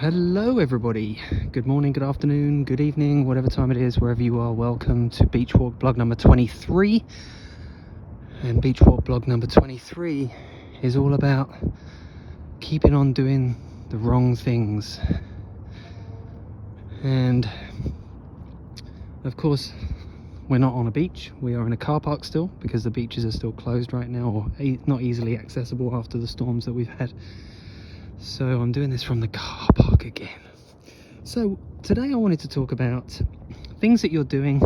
Hello everybody, good morning, good afternoon, good evening, whatever time it is, wherever you are. Welcome to Beach Walk blog number 23. And Beach Walk blog number 23 is all about keeping on doing the wrong things. And of course, we're not on a beach, we are in a car park still, because the beaches are still closed right now, or not easily accessible after the storms that we've had. So I'm doing this from the car park again. So today I wanted to talk about things that you're doing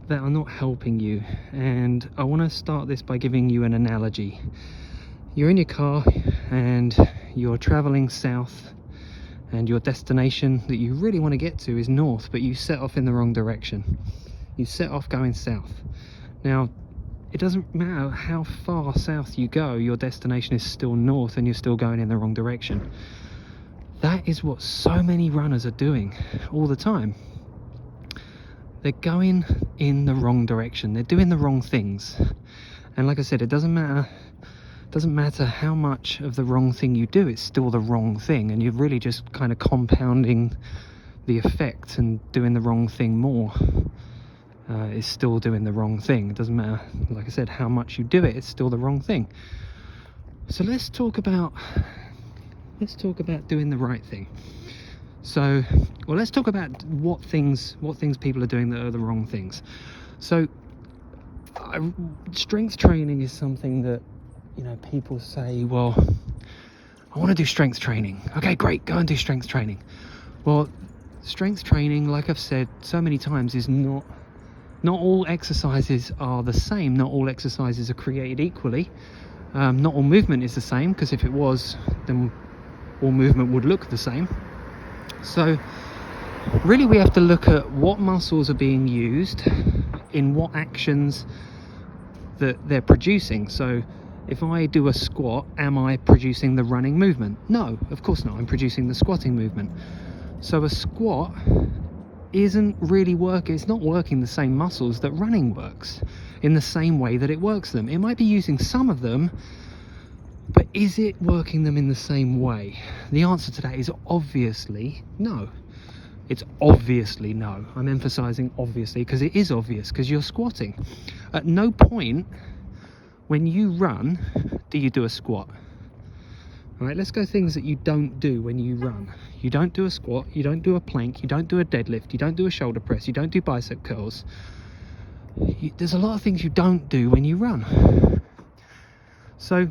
that are not helping you, and I want to start this by giving you an analogy. You're in your car and you're traveling south, and your destination that you really want to get to is north, but you set off in the wrong direction. You set off going south. Now, it doesn't matter how far south you go, your destination is still north and you're still going in the wrong direction. That is what so many runners are doing all the time. They're going in the wrong direction. They're doing the wrong things. And like I said, it doesn't matter how much of the wrong thing you do, it's still the wrong thing. And you're really just kind of compounding the effect, and doing the wrong thing more. Is still doing the wrong thing. It doesn't matter, like I said, how much you do it, it's still the wrong thing. So let's talk about doing the right thing. So, well, let's talk about what things people are doing that are the wrong things. So strength training is something that, you know, people say, well, I want to do strength training. Okay, great, go and do strength training. Well, strength training, like I've said so many times, is not all exercises are the same. Not all exercises are created equally. Not all movement is the same, because if it was, then all movement would look the same. So really we have to look at what muscles are being used in what actions that they're producing. So if I do a squat, am I producing the running movement? No, of course not. I'm producing the squatting movement. So a squat isn't really working. It's not working the same muscles that running works in the same way that it works them. It might be using some of them, but is it working them in the same way? The answer to that is obviously no. It's obviously no. I'm emphasizing obviously, because it is obvious, because you're squatting. At no point when you run do you do a squat. All right, let's go things that you don't do when you run. You don't do a squat, you don't do a plank, you don't do a deadlift, you don't do a shoulder press, you don't do bicep curls. There's a lot of things you don't do when you run. So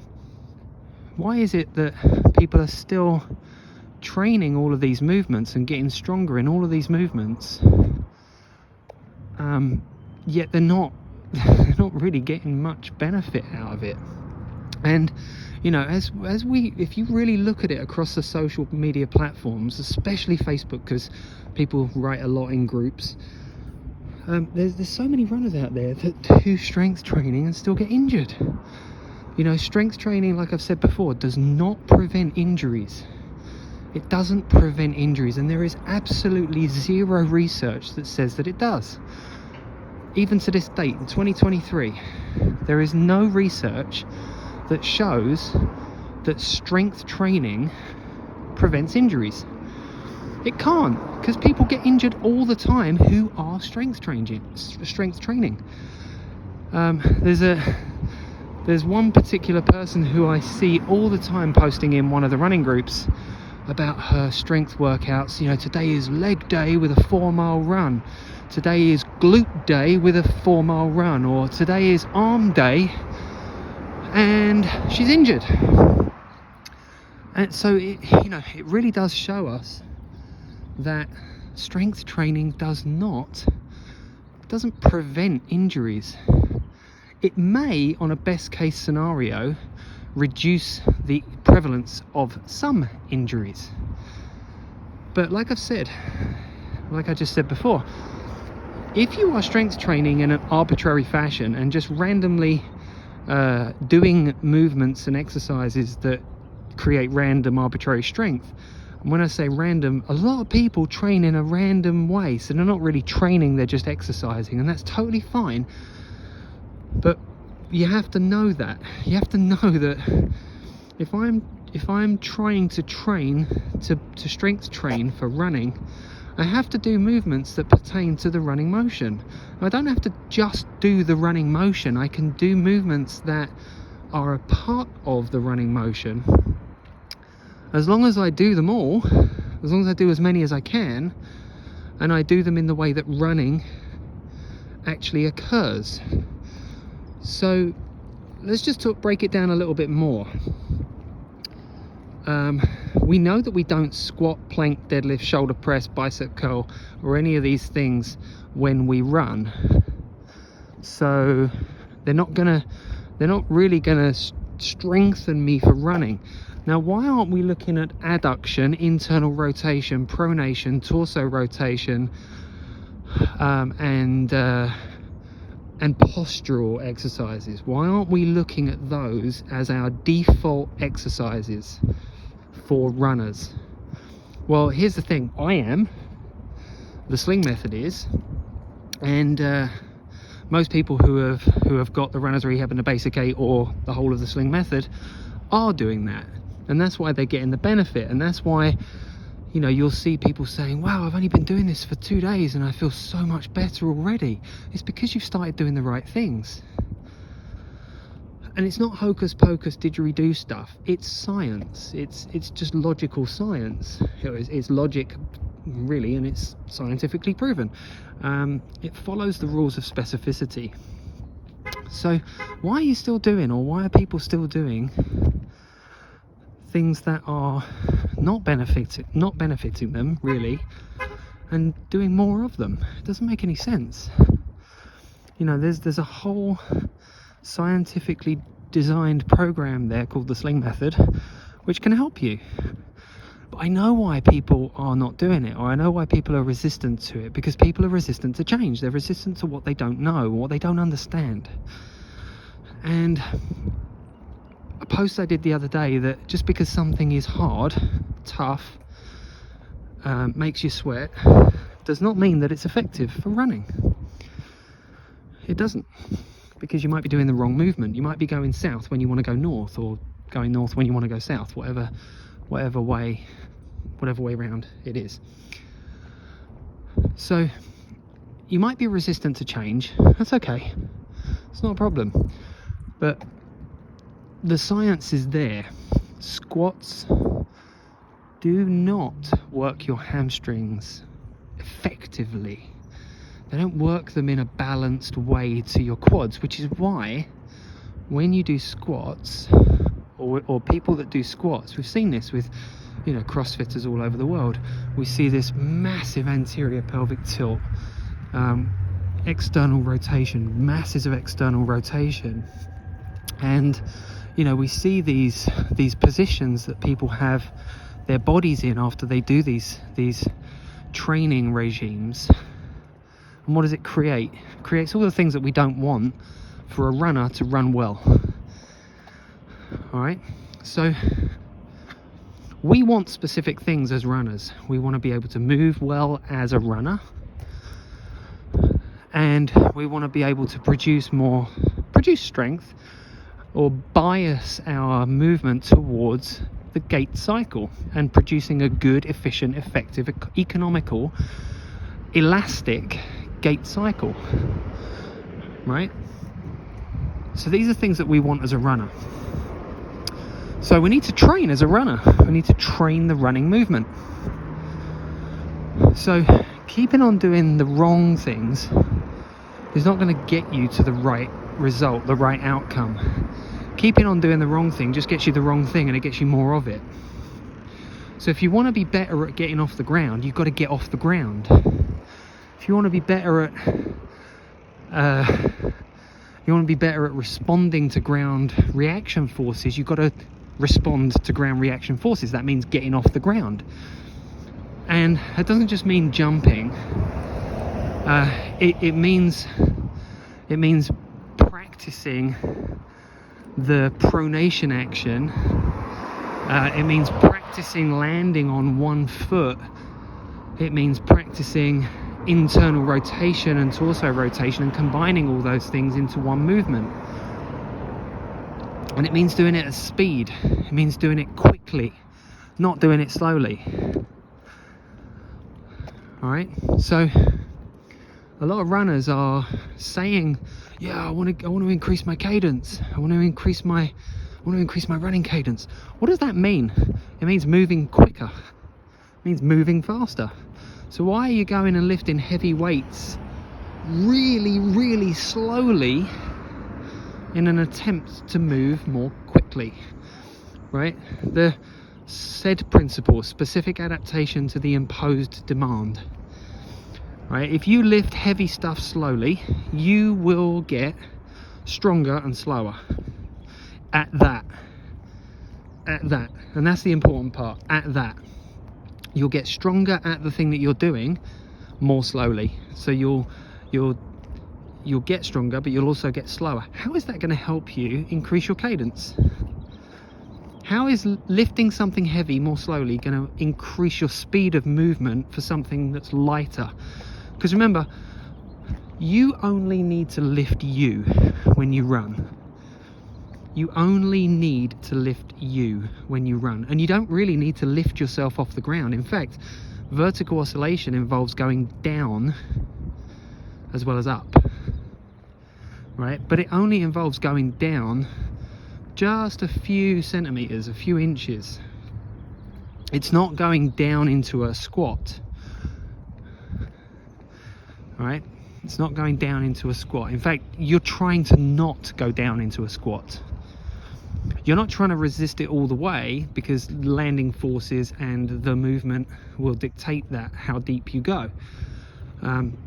why is it that people are still training all of these movements and getting stronger in all of these movements, yet they're not really getting much benefit out of it? And you know, if you really look at it across the social media platforms, especially Facebook, because people write a lot in groups, there's so many runners out there that do strength training and still get injured. You know, strength training, like I've said before, does not prevent injuries. It doesn't prevent injuries, and there is absolutely zero research that says that it does. Even to this date, in 2023, there is no research that shows that strength training prevents injuries. It can't, because people get injured all the time who are strength training. There's one particular person who I see all the time posting in one of the running groups about her strength workouts. You know, today is leg day with a 4-mile run. Today is glute day with a 4-mile run. Or today is arm day, and she's injured. And so it really does show us that strength training doesn't prevent injuries. It may, on a best case scenario, reduce the prevalence of some injuries. But like I just said before, if you are strength training in an arbitrary fashion and just randomly doing movements and exercises that create random arbitrary strength, and when I say random, a lot of people train in a random way, so they're not really training, they're just exercising, and that's totally fine. But you have to know that. You have to know that if I'm trying to train to strength train for running, I have to do movements that pertain to the running motion. I don't have to just do the running motion. I can do movements that are a part of the running motion. As long as I do them all, as long as I do as many as I can, and I do them in the way that running actually occurs. So let's just break it down a little bit more. We know that we don't squat, plank, deadlift, shoulder press, bicep curl, or any of these things when we run. So they're not really gonna strengthen me for running. Now, why aren't we looking at adduction, internal rotation, pronation, torso rotation, and postural exercises? Why aren't we looking at those as our default exercises for runners? Well, here's the thing. The sling method is, and most people who have got the Runner's Rehab and the Basic 8 or the whole of the sling method are doing that, and that's why they're getting the benefit. And that's why, you know, you'll see people saying, wow, I've only been doing this for 2 days and I feel so much better already. It's because you've started doing the right things. And it's not hocus pocus didgeridoo stuff. It's science. It's just logical science. It's logic, really, and it's scientifically proven. It follows the rules of specificity. So why are you still doing, or why are people still doing things that are not benefiting them really, and doing more of them? It doesn't make any sense. You know, there's a whole scientifically designed program there called the Sling Method, which can help you. But I know why people are not doing it, or I know why people are resistant to it, because people are resistant to change. They're resistant to what they don't know, what they don't understand. And a post I did the other day, that just because something is hard, tough, makes you sweat, does not mean that it's effective for running. It doesn't, because you might be doing the wrong movement. You might be going south when you want to go north, or going north when you want to go south, whatever way round it is. So you might be resistant to change. That's okay, it's not a problem. But the science is there. Squats do not work your hamstrings effectively. They don't work them in a balanced way to your quads, which is why when you do squats, or people that do squats, we've seen this with, you know, CrossFitters all over the world. We see this massive anterior pelvic tilt, external rotation, masses of external rotation. And, you know, we see these positions that people have their bodies in after they do these training regimes. And what does it create? It creates all the things that we don't want for a runner to run well. All right, so we want specific things as runners. We want to be able to move well as a runner, and we want to be able to produce strength, or bias our movement towards the gait cycle, and producing a good, efficient, effective, economical, elastic gait cycle, right? So these are things that we want as a runner. So we need to train as a runner. We need to train the running movement. So keeping on doing the wrong things is not going to get you to the right result, the right outcome. Keeping on doing the wrong thing just gets you the wrong thing, and it gets you more of it. So if you want to be better at getting off the ground, you've got to get off the ground. If you want to be better at responding to ground reaction forces, you've got to respond to ground reaction forces. That means getting off the ground, and it doesn't just mean jumping. It means practicing the pronation action. It means practicing landing on one foot. It means practicing internal rotation and torso rotation, and combining all those things into one movement. And it means doing it at speed. It means doing it quickly, not doing it slowly. All right, so a lot of runners are saying, yeah, I want to increase my cadence. I want to increase my running cadence. What does that mean? It means moving quicker. It means moving faster. So why are you going and lifting heavy weights really, really slowly in an attempt to move more quickly, right? The SAID principle, specific adaptation to the imposed demand, right? If you lift heavy stuff slowly, you will get stronger and slower at that, and that's the important part. At that, you'll get stronger at the thing that you're doing more slowly. So you'll get stronger, but you'll also get slower. How is that going to help you increase your cadence? How is lifting something heavy more slowly going to increase your speed of movement for something that's lighter? Because remember, you only need to lift you when you run. You only need to lift you when you run. And you don't really need to lift yourself off the ground. In fact, vertical oscillation involves going down as well as up, right? But it only involves going down just a few centimeters, a few inches. It's not going down into a squat, right? It's not going down into a squat. In fact, you're trying to not go down into a squat. You're not trying to resist it all the way, because landing forces and the movement will dictate that, how deep you go.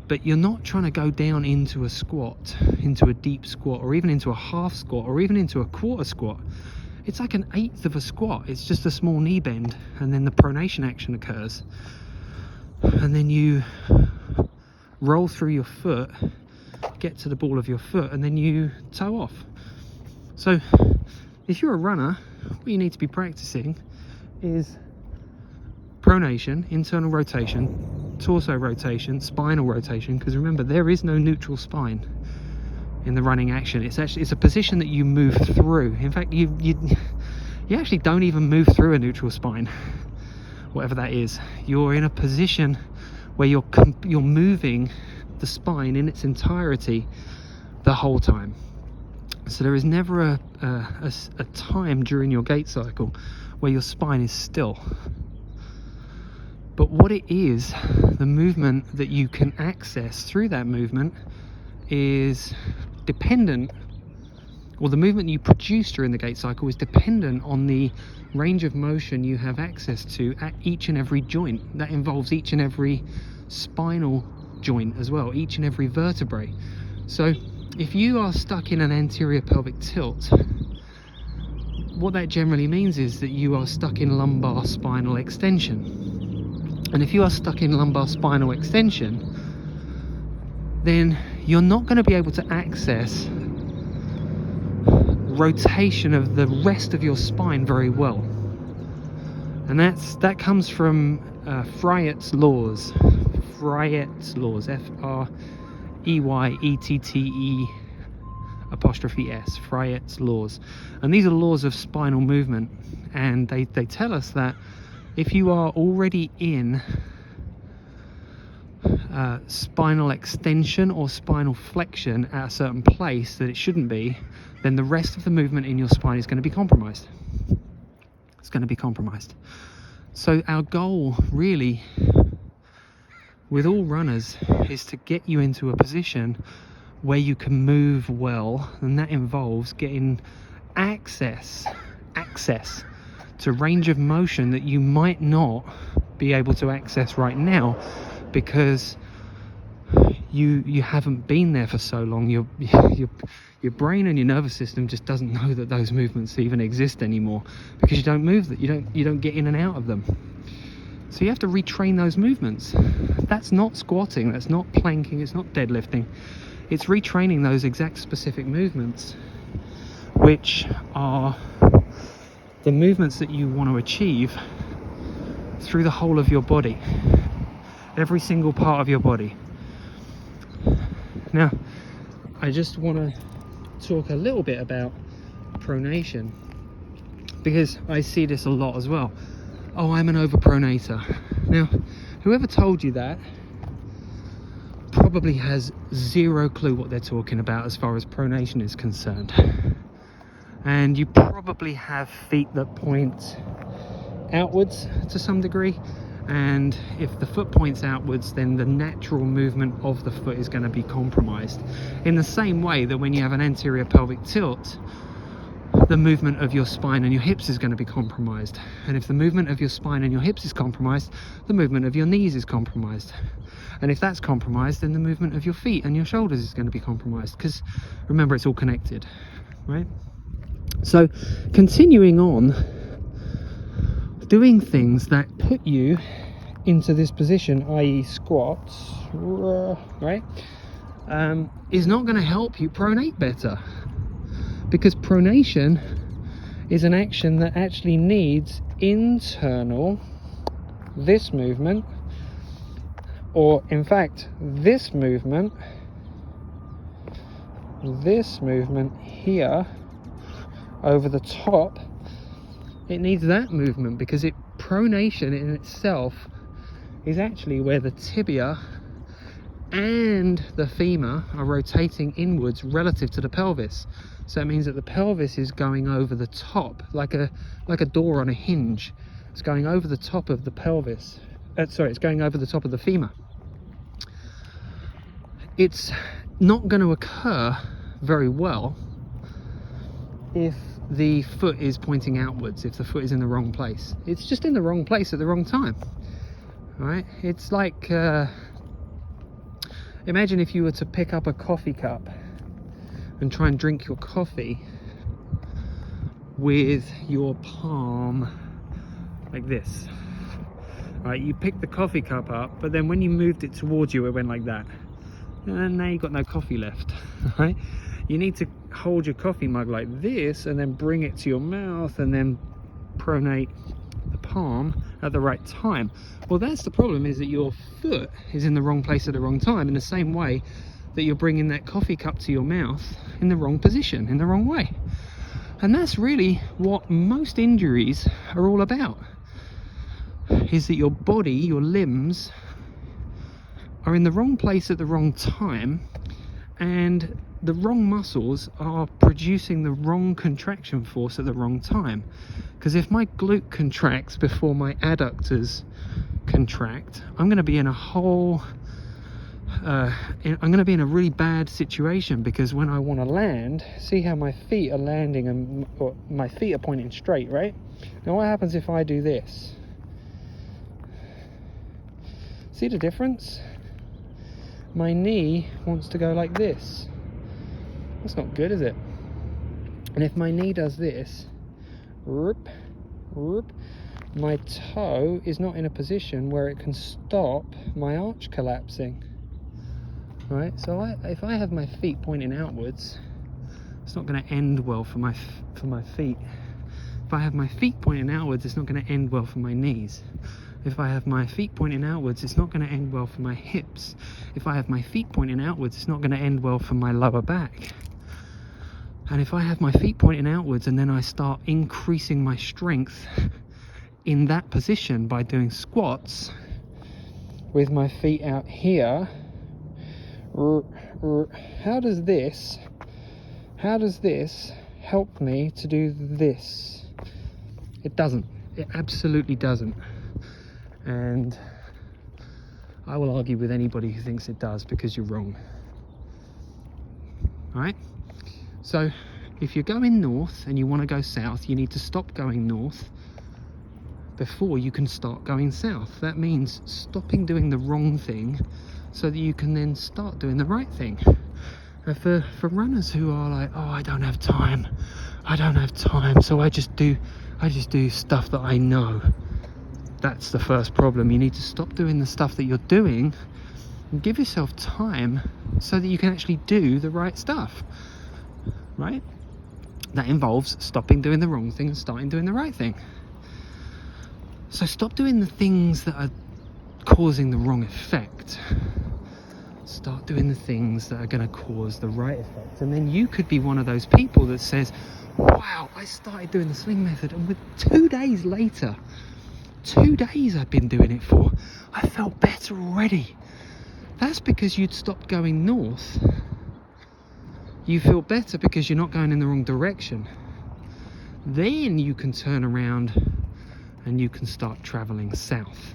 But you're not trying to go down into a squat, into a deep squat, or even into a half squat, or even into a quarter squat. It's like an eighth of a squat. It's just a small knee bend, and then the pronation action occurs. And then you roll through your foot, get to the ball of your foot, and then you toe off. So if you're a runner, what you need to be practicing is pronation, internal rotation, torso rotation, spinal rotation, because remember, there is no neutral spine in the running action. It's a position that you move through. In fact, you actually don't even move through a neutral spine, whatever that is. You're in a position where you're moving the spine in its entirety the whole time. So there is never a time during your gait cycle where your spine is still. But what it is, the movement that you can access through that movement is dependent, or the movement you produce during the gait cycle is dependent on the range of motion you have access to at each and every joint. That involves each and every spinal joint as well, each and every vertebrae. So if you are stuck in an anterior pelvic tilt, what that generally means is that you are stuck in lumbar spinal extension. And if you are stuck in lumbar spinal extension, then you're not going to be able to access rotation of the rest of your spine very well. And that comes from Freyet's laws. Freyet's laws, Freyette''s, Freyet's laws. And these are laws of spinal movement, and they tell us that if you are already in spinal extension or spinal flexion at a certain place that it shouldn't be, then the rest of the movement in your spine is going to be compromised. It's going to be compromised. So our goal really with all runners is to get you into a position where you can move well, and that involves getting access to range of motion that you might not be able to access right now, because you haven't been there for so long. Your brain and your nervous system just doesn't know that those movements even exist anymore, because you don't move that, you don't get in and out of them. So you have to retrain those movements. That's not squatting, that's not planking, it's not deadlifting. It's retraining those exact specific movements, which are the movements that you want to achieve through the whole of your body, every single part of your body. Now, I just want to talk a little bit about pronation, because I see this a lot as well. Oh, I'm an overpronator. Now, whoever told you that probably has zero clue what they're talking about as far as pronation is concerned. And you probably have feet that point outwards to some degree, and if the foot points outwards, then the natural movement of the foot is going to be compromised, in the same way that when you have an anterior pelvic tilt, the movement of your spine and your hips is going to be compromised. And if the movement of your spine and your hips is compromised, the movement of your knees is compromised. And if that's compromised, then the movement of your feet and your shoulders is going to be compromised, because remember, it's all connected, right? So continuing on, doing things that put you into this position, i.e. squats, right, is not going to help you pronate better, because pronation is an action that actually needs internal, this movement, or in fact this movement here over the top. It needs that movement, because pronation in itself is actually where the tibia and the femur are rotating inwards relative to the pelvis. So it means that the pelvis is going over the top, like a door on a hinge. It's going over the top of the pelvis. It's going over the top of the femur. It's not going to occur very well if the foot is pointing outwards, if the foot is in the wrong place. It's just in the wrong place at the wrong time, right? It's like, imagine if you were to pick up a coffee cup and try and drink your coffee with your palm like this, right? You picked the coffee cup up, but then when you moved it towards you, it went like that, and now you've got no coffee left, right? You need to hold your coffee mug like this and then bring it to your mouth and then pronate the palm at the right time. Well, that's the problem, is that your foot is in the wrong place at the wrong time, in the same way that you're bringing that coffee cup to your mouth in the wrong position, in the wrong way. And that's really what most injuries are all about, is that your body, your limbs, are in the wrong place at the wrong time, and the wrong muscles are producing the wrong contraction force at the wrong time. Because if my glute contracts before my adductors contract, I'm going to be in a whole I'm going to be in a really bad situation, because when I want to land, see how my feet are landing and my feet are pointing straight, right? Now what happens if I do this? See the difference? My knee wants to go like this. That's not good, is it? And if my knee does this, whoop, whoop, my toe is not in a position where it can stop my arch collapsing. Right? So if I have my feet pointing outwards, it's not going to end well for my feet. If I have my feet pointing outwards, it's not going to end well for my knees. If I have my feet pointing outwards, it's not going to end well for my hips. If I have my feet pointing outwards, it's not going to end well for my lower back. And if I have my feet pointing outwards and then I start increasing my strength in that position by doing squats with my feet out here, how does this help me to do this? It doesn't. It absolutely doesn't. And I will argue with anybody who thinks it does, because you're wrong. Alright? So if you're going north and you want to go south, you need to stop going north before you can start going south. That means stopping doing the wrong thing so that you can then start doing the right thing. And for runners who are like, oh, I don't have time, so I just do stuff that I know. That's the first problem. You need to stop doing the stuff that you're doing and give yourself time so that you can actually do the right stuff, right? That involves stopping doing the wrong thing and starting doing the right thing. So stop doing the things that are causing the wrong effect. Start doing the things that are going to cause the right effect. And then you could be one of those people that says, wow, I started doing the sling method, and with 2 days later, 2 days I've been doing it for, I felt better already. That's because you'd stopped going north. You feel better because you're not going in the wrong direction. Then you can turn around and you can start traveling south,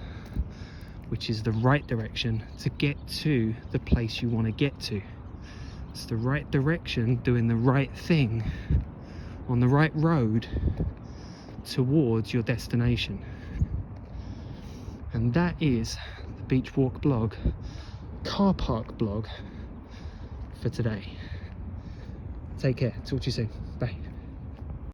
which is the right direction to get to the place you want to get to. It's the right direction, doing the right thing on the right road towards your destination. And that is the Beach Walk blog, car park blog for today. Take care. Talk to you soon. Bye.